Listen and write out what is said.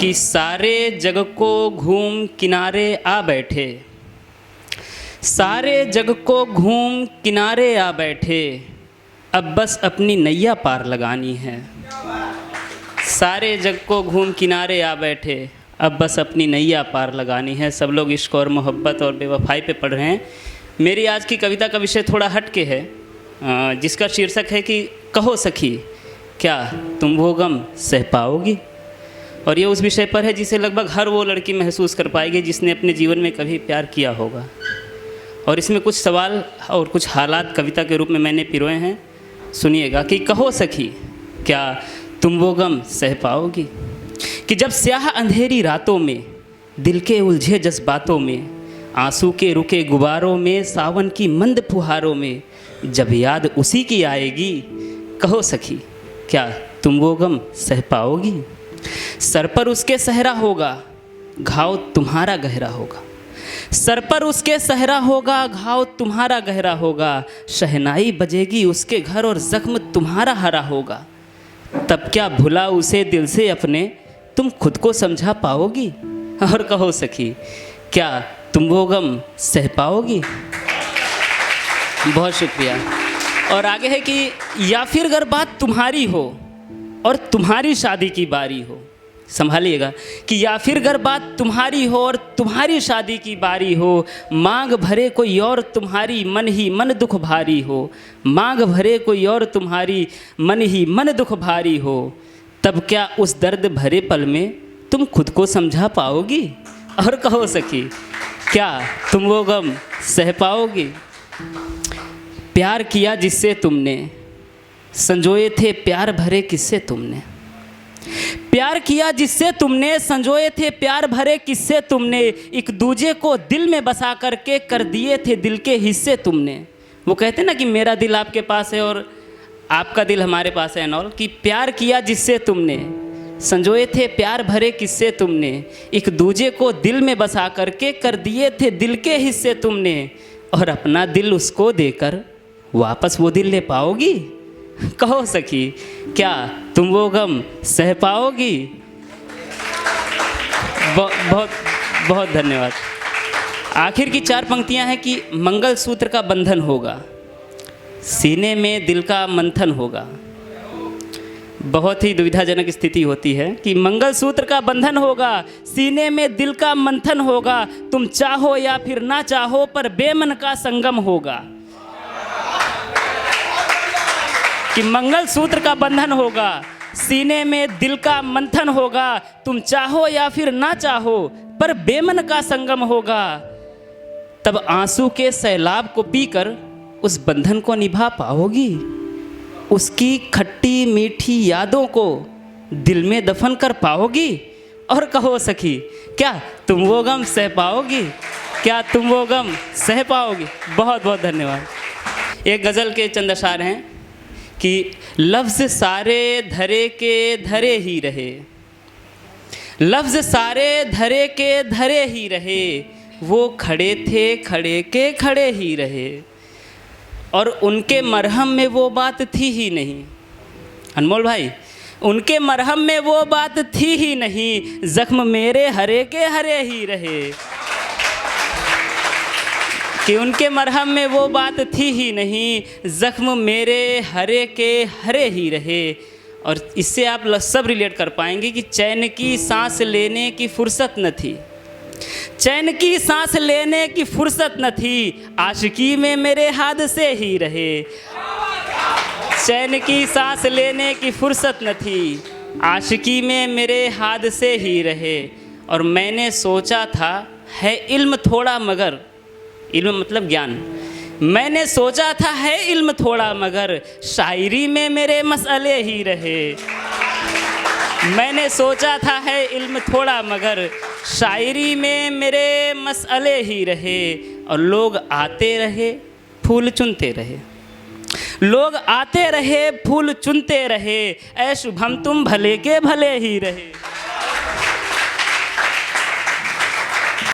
कि सारे जग को घूम किनारे आ बैठे, सारे जग को घूम किनारे आ बैठे, अब बस अपनी नैया पार लगानी है। सारे जग को घूम किनारे आ बैठे, अब बस अपनी नैया पार लगानी है। सब लोग इश्क और मोहब्बत और बेवफाई पे पढ़ रहे हैं। मेरी आज की कविता का विषय थोड़ा हट के है, जिसका शीर्षक है कि कहो सखी क्या तुम वो गम सह पाओगी। और ये उस विषय पर है जिसे लगभग हर वो लड़की महसूस कर पाएगी जिसने अपने जीवन में कभी प्यार किया होगा। और इसमें कुछ सवाल और कुछ हालात कविता के रूप में मैंने पिरोए हैं, सुनिएगा। कि कहो सखी क्या तुम वो गम सह पाओगी कि जब स्याह अंधेरी रातों में, दिल के उलझे जज्बातों में, आंसू के रुके गुबारों में, सावन की मंद फुहारों में, जब याद उसी की आएगी, कहो सखी क्या तुम वो गम सह पाओगी। सर पर उसके सहरा होगा, घाव तुम्हारा गहरा होगा। सर पर उसके सहरा होगा, घाव तुम्हारा गहरा होगा। शहनाई बजेगी उसके घर और जख्म तुम्हारा हरा होगा। तब क्या भुला उसे दिल से अपने तुम खुद को समझा पाओगी। और कहो सखी क्या तुम वो गम सह पाओगी। बहुत शुक्रिया। और आगे है कि या फिर अगर बात तुम्हारी हो और तुम्हारी शादी की बारी हो, संभालिएगा, कि या फिर अगर बात तुम्हारी हो और तुम्हारी शादी की बारी हो, मांग भरे कोई और तुम्हारी मन ही मन दुख भारी हो, मांग भरे कोई और तुम्हारी मन ही मन दुख भारी हो, तब क्या उस दर्द भरे पल में तुम खुद को समझा पाओगी। और कहो सखी क्या तुम वो गम सह पाओगी। प्यार किया जिससे तुमने, संजोए थे प्यार भरे किस्से तुमने। प्यार किया जिससे तुमने, संजोए थे प्यार भरे किस्से तुमने। एक दूजे को दिल में बसा करके कर दिए थे दिल के हिस्से तुमने। वो कहते ना कि मेरा दिल आपके पास है और आपका दिल हमारे पास है एंड ऑल। कि प्यार किया जिससे तुमने, संजोए थे प्यार भरे किस्से तुमने। एक दूजे को दिल में बसा करके कर दिए थे दिल के हिस्से तुमने। और अपना दिल उसको देकर वापस वो दिल ले पाओगी। कहो सखी क्या तुम वो गम सह पाओगी। बहुत बहुत धन्यवाद। आखिर की 4 पंक्तियां हैं कि मंगलसूत्र का बंधन होगा, सीने में दिल का मंथन होगा। बहुत ही दुविधाजनक स्थिति होती है कि मंगलसूत्र का बंधन होगा, सीने में दिल का मंथन होगा। तुम चाहो या फिर ना चाहो पर बेमन का संगम होगा। कि मंगलसूत्र का बंधन होगा, सीने में दिल का मंथन होगा। तुम चाहो या फिर ना चाहो पर बेमन का संगम होगा। तब आंसू के सैलाब को पीकर उस बंधन को निभा पाओगी। उसकी खट्टी मीठी यादों को दिल में दफन कर पाओगी। और कहो सखी क्या तुम वो गम सह पाओगी। क्या तुम वो गम सह पाओगी। बहुत बहुत धन्यवाद। एक गज़ल के चंद अशार हैं कि लफ्ज़ सारे धरे के धरे ही रहे, लफ्ज़ सारे धरे के धरे ही रहे, वो खड़े थे खड़े के खड़े ही रहे। और उनके मरहम में वो बात थी ही नहीं। अनमोल भाई, उनके मरहम में वो बात थी ही नहीं, ज़ख्म मेरे हरे के हरे ही रहे। कि उनके मरहम में वो बात थी ही नहीं, ज़ख्म मेरे हरे के हरे ही रहे। और इससे आप सब रिलेट कर पाएंगे कि चैन की सांस लेने की फुर्सत न थी, चैन की सांस लेने की फुर्सत न थी, आशिकी में मेरे हाथ से ही रहे। चैन की सांस लेने की फुर्सत न थी, आशिकी में मेरे हाथ से ही रहे। और मैंने सोचा था है इल्म थोड़ा मगर, इल्म मतलब ज्ञान, मैंने सोचा था है इल्म थोड़ा मगर, शायरी में मेरे मसले ही रहे। मैंने सोचा था है इल्म थोड़ा मगर, शायरी में मेरे मसले ही रहे। और लोग आते रहे फूल चुनते रहे, लोग आते रहे फूल चुनते रहे, ऐ शुभम तुम भले के भले ही रहे।